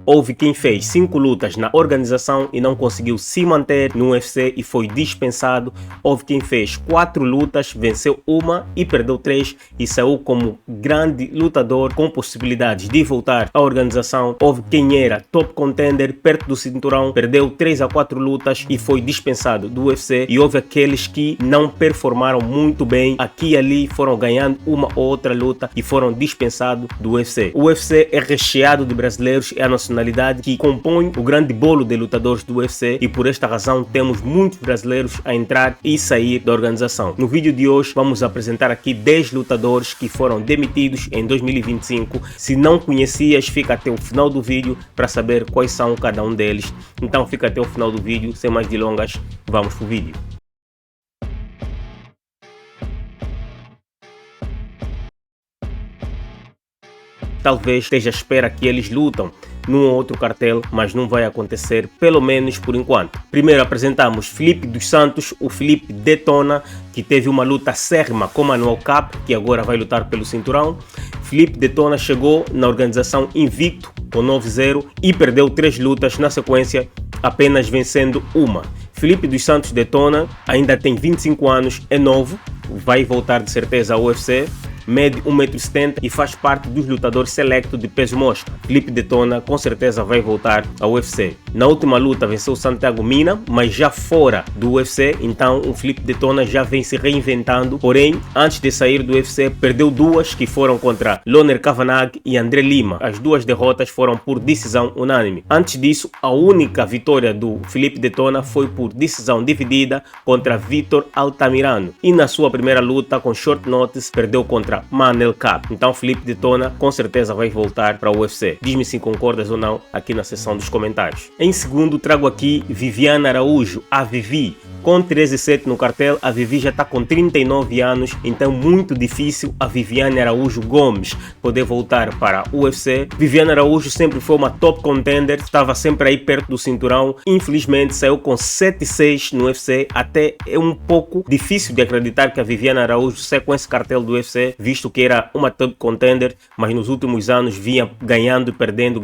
Houve quem fez 5 lutas na organização e não conseguiu se manter no UFC e foi dispensado. Houve quem fez 4 lutas, venceu uma e perdeu 3 e saiu como grande lutador com possibilidades de voltar à organização. Houve quem era top contender perto do cinturão, perdeu 3 a 4 lutas e foi dispensado do UFC. E houve aqueles que não performaram muito bem, aqui e ali foram ganhando uma ou outra luta e foram dispensados do UFC. O UFC é recheado de brasileiros, é a nacionalidade que compõe o grande bolo de lutadores do UFC e por esta razão temos muitos brasileiros a entrar e sair da organização. No vídeo de hoje vamos apresentar aqui 10 lutadores que foram demitidos em 2025. Se não conhecias, fica até o final do vídeo para saber quais são cada um deles. Então fica até o final do vídeo, sem mais delongas, vamos pro vídeo. Talvez esteja à espera que eles lutam num outro cartel, mas não vai acontecer, pelo menos por enquanto. Primeiro apresentamos Felipe dos Santos, o Felipe Detona, que teve uma luta acérrima com Manuel Cap, que agora vai lutar pelo cinturão. Felipe Detona chegou na organização invicto com 9-0 e perdeu 3 lutas na sequência, apenas vencendo uma. Felipe dos Santos Detona ainda tem 25 anos, é novo, vai voltar de certeza ao UFC. Mede 1,70 m e faz parte dos lutadores selectos de peso mosca. Felipe Detona com certeza vai voltar ao UFC. Na última luta venceu Santiago Mina, mas já fora do UFC, então o Felipe Detona já vem se reinventando. Porém, antes de sair do UFC, perdeu 2 que foram contra Loner Kavanagh e André Lima. As 2 derrotas foram por decisão unânime. Antes disso, a única vitória do Felipe Detona foi por decisão dividida contra Vitor Altamirano. E na sua primeira luta com short notice, perdeu contra Manel Cap. Então Felipe Detona com certeza vai voltar para o UFC. Diz-me se concordas ou não aqui na seção dos comentários. Em segundo trago aqui Viviane Araújo, a Vivi. Com 13-7 no cartel, a Vivi já está com 39 anos, então muito difícil a Viviane Araújo Gomes poder voltar para o UFC. Viviane Araújo sempre foi uma top contender, estava sempre aí perto do cinturão. Infelizmente saiu com 7-6 no UFC, até é um pouco difícil de acreditar que a Viviane Araújo sai com esse cartel do UFC, visto que era uma top contender, mas nos últimos anos vinha ganhando e perdendo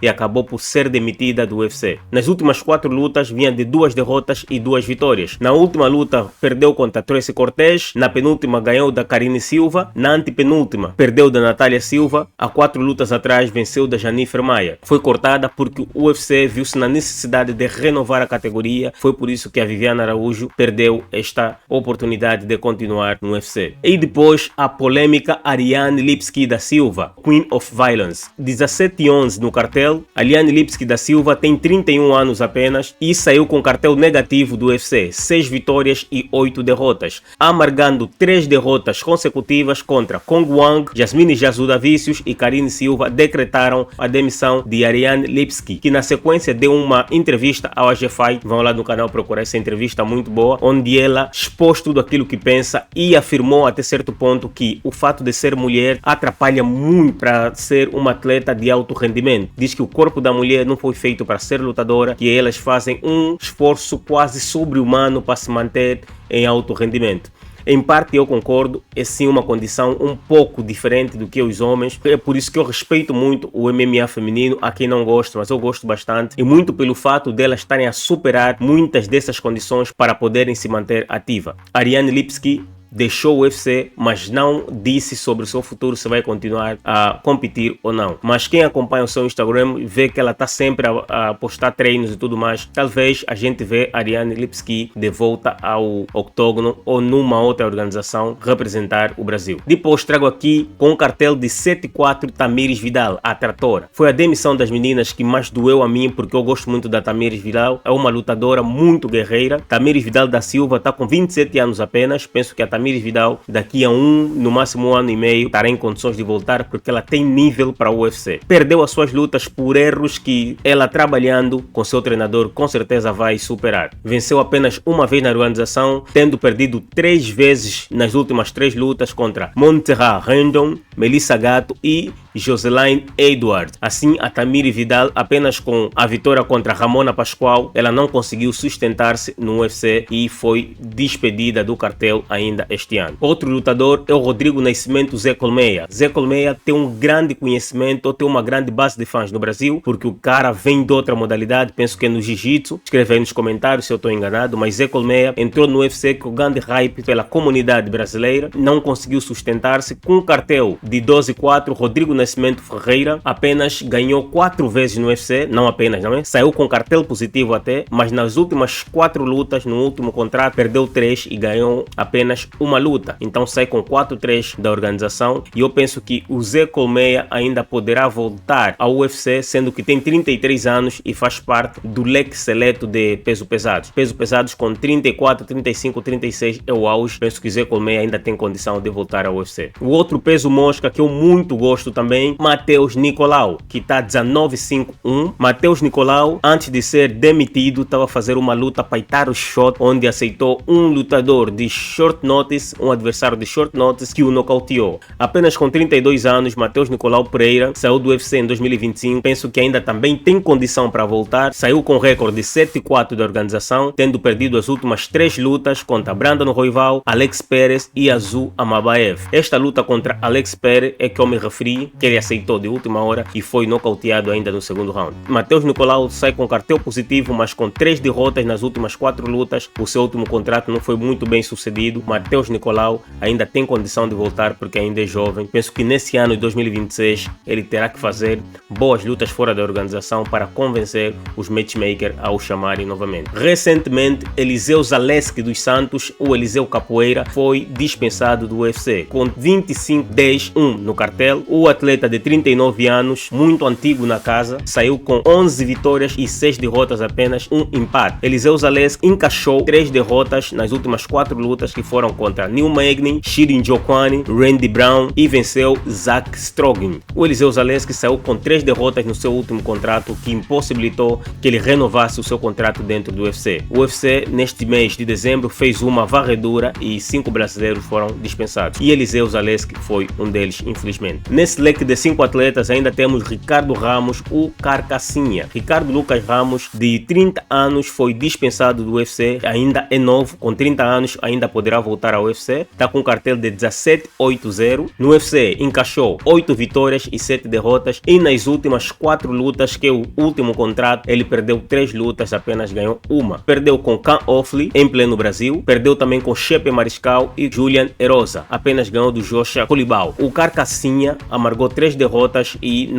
e acabou por ser demitida do UFC. Nas últimas 4 lutas vinha de 2 derrotas e 2 vitórias. Na última luta perdeu contra Tracy Cortez, na penúltima ganhou da Karine Silva, na antepenúltima perdeu da Natália Silva, há 4 lutas atrás venceu da Janifer Maia. Foi cortada porque o UFC viu-se na necessidade de renovar a categoria, foi por isso que a Viviane Araújo perdeu esta oportunidade de continuar no UFC. E depois a polêmica Ariane Lipski da Silva, Queen of Violence. 17-11 no cartel, Ariane Lipski da Silva tem 31 anos apenas e saiu com cartel negativo do UFC, 6 vitórias e 8 derrotas, amargando 3 derrotas consecutivas contra Kong Wang, Jasmine Jazuda Vícios e Karine Silva decretaram a demissão de Ariane Lipski, que na sequência deu uma entrevista ao AG Fight. Vão lá no canal procurar essa entrevista muito boa, onde ela expôs tudo aquilo que pensa e afirmou até certo ponto que o fato de ser mulher atrapalha muito para ser uma atleta de alto rendimento. Diz que o corpo da mulher não foi feito para ser lutadora, que elas fazem um esforço quase sobre-humano para se manter em alto rendimento. Em parte eu concordo, é sim uma condição um pouco diferente do que os homens, é por isso que eu respeito muito o MMA feminino. A quem não gosta, mas eu gosto bastante, e muito pelo fato delas estarem a superar muitas dessas condições para poderem se manter ativa. Ariane Lipski deixou o UFC, mas não disse sobre o seu futuro, se vai continuar a competir ou não. Mas quem acompanha o seu Instagram vê que ela está sempre a postar treinos e tudo mais. Talvez a gente vê Ariane Lipski de volta ao octógono ou numa outra organização representar o Brasil. Depois trago aqui com um cartel de 7-4 Tamires Vidal, a tratora. Foi a demissão das meninas que mais doeu a mim, porque eu gosto muito da Tamires Vidal, é uma lutadora muito guerreira. Tamires Vidal da Silva está com 27 anos apenas, penso que a Tamires Vidal daqui a no máximo 1 ano e meio estará em condições de voltar, porque ela tem nível para o UFC. Perdeu as suas lutas por erros que ela, trabalhando com seu treinador, com certeza vai superar. Venceu apenas uma vez na organização, tendo perdido 3 vezes nas últimas 3 lutas contra Montserrat Rendon, Melissa Gatto e Joseline Edwards. Assim, a Tamires Vidal, apenas com a vitória contra Ramona Pascoal, ela não conseguiu sustentar-se no UFC e foi despedida do cartel ainda este ano. Outro lutador é o Rodrigo Nascimento Zé Colmeia. Zé Colmeia tem um grande conhecimento, tem uma grande base de fãs no Brasil, porque o cara vem de outra modalidade, penso que é no Jiu-Jitsu. Escreve aí nos comentários se eu estou enganado, mas Zé Colmeia entrou no UFC com grande hype pela comunidade brasileira, não conseguiu sustentar-se. Com um cartel de 12-4, Rodrigo Nascimento Ferreira apenas ganhou 4 vezes no UFC, não apenas, não é? Saiu com cartel positivo até, mas nas últimas 4 lutas, no último contrato, perdeu 3 e ganhou apenas uma luta. Então sai com 4-3 da organização, e eu penso que o Zé Colmeia ainda poderá voltar ao UFC, sendo que tem 33 anos e faz parte do leque seleto de peso pesados. Peso pesados com 34, 35, 36 é o auge. Penso que o Zé Colmeia ainda tem condição de voltar ao UFC. O outro peso mosca que eu muito gosto também, Matheus Nicolau, que está 19-5-1. Matheus Nicolau, antes de ser demitido, estava a fazer uma luta para Itaru Shot, onde aceitou um lutador de short notice, um adversário de short notice, que o nocauteou. Apenas com 32 anos, Matheus Nicolau Pereira saiu do UFC em 2025. Penso que ainda também tem condição para voltar. Saiu com recorde de 7-4 da organização, tendo perdido as últimas 3 lutas contra Brandon Royval, Alex Perez e Azul Amabaev. Esta luta contra Alex Perez é que eu me referi, que ele aceitou de última hora e foi nocauteado ainda no segundo round. Matheus Nicolau sai com cartel positivo, mas com 3 derrotas nas últimas 4 lutas. O seu último contrato não foi muito bem sucedido. Matheus Nicolau ainda tem condição de voltar porque ainda é jovem. Penso que nesse ano de 2026 ele terá que fazer boas lutas fora da organização para convencer os matchmakers a o chamarem novamente. Recentemente, Eliseu Zaleski dos Santos, o Eliseu Capoeira, foi dispensado do UFC com 25-10-1 no cartel. O atleta de 39 anos, muito antigo na casa, saiu com 11 vitórias e 6 derrotas, apenas um empate. Eliseu Zaleski encaixou 3 derrotas nas últimas 4 lutas, que foram contra Neil Magny, Shirin Jokwani, Randy Brown, e venceu Zach Strogin. O Eliseu Zaleski saiu com 3 derrotas no seu último contrato, que impossibilitou que ele renovasse o seu contrato dentro do UFC. O UFC, neste mês de dezembro, fez uma varredura e 5 brasileiros foram dispensados. E Eliseu Zaleski foi um deles, infelizmente. Nesse leque de 5 atletas ainda temos Ricardo Ramos, o Carcassinha. Ricardo Lucas Ramos, de 30 anos, foi dispensado do UFC, ainda é novo, com 30 anos ainda poderá voltar ao UFC. Está com um cartel de 17-8-0. No UFC encaixou 8 vitórias e 7 derrotas, e nas últimas 4 lutas, que é o último contrato, ele perdeu 3 lutas, apenas ganhou uma. Perdeu com Can Offley em pleno Brasil, perdeu também com Chepe Mariscal e Julian Erosa, apenas ganhou do Joshua Colibau. O Carcassinha amargou 3 derrotas e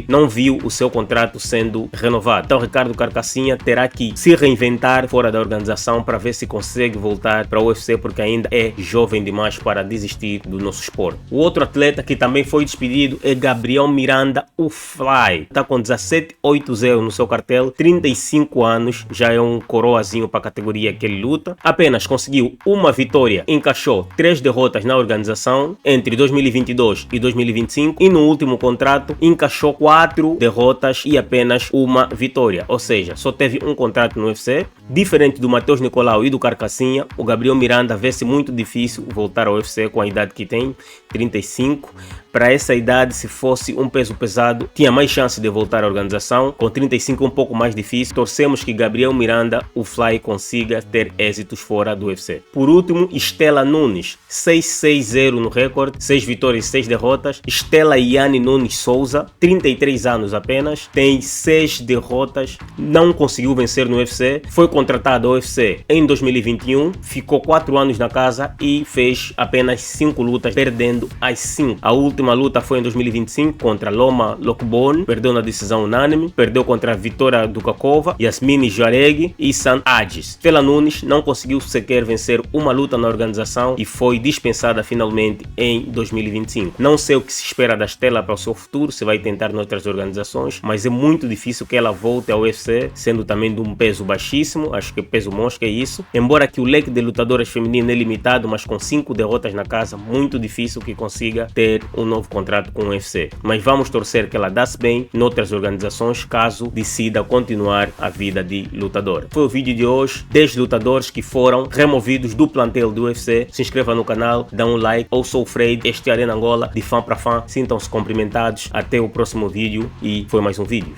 não viu o seu contrato sendo renovado. Então Ricardo Carcassinha terá que se reinventar fora da organização para ver se consegue voltar para o UFC, porque ainda é jovem demais para desistir do nosso esporte. O outro atleta que também foi despedido é Gabriel Miranda, o Fly. Está com 17-8-0 no seu cartel, 35 anos, já é um coroazinho para a categoria que ele luta. Apenas conseguiu uma vitória, encaixou 3 derrotas na organização entre 2022 e 2025, e no último contrato encaixou 4 derrotas e apenas uma vitória, ou seja, só teve um contrato no UFC. Diferente do Matheus Nicolau e do Carcassinha, o Gabriel Miranda vê-se muito difícil voltar ao UFC com a idade que tem, 35. Para essa idade, se fosse um peso pesado, tinha mais chance de voltar à organização. Com 35 um pouco mais difícil. Torcemos que Gabriel Miranda, o Fly, consiga ter êxitos fora do UFC. Por último, Estela Nunes, 6-6-0 no recorde, 6 vitórias e 6 derrotas. Estela Iane Nunes Souza, 33 anos apenas, tem 6 derrotas, não conseguiu vencer no UFC. Foi contratado ao UFC em 2021, ficou 4 anos na casa e fez apenas 5 lutas, perdendo as 5. A última luta foi em 2025 contra Loma Lockborn, perdeu na decisão unânime. Perdeu contra Vitória Dukakova, Yasmini Jareg e San Agis. Estela Nunes não conseguiu sequer vencer uma luta na organização e foi dispensada finalmente em 2025. Não sei o que se espera da Estela para o seu futuro, se vai tentar noutras organizações, mas é muito difícil que ela volte ao UFC, sendo também de um peso baixíssimo. Acho que peso mosca é isso. Embora que o leque de lutadoras femininas é limitado, mas com 5 derrotas na casa, muito difícil que consiga ter um novo contrato com o UFC. Mas vamos torcer que ela dá-se bem noutras organizações, caso decida continuar a vida de lutadora. Foi o vídeo de hoje, 10 lutadores que foram removidos do plantel do UFC. Se inscreva no canal, dá um like. Eu sou o Freire, este é Arena Angola, de fã para fã. Sintam-se cumprimentados. Até o próximo vídeo, e foi mais um vídeo.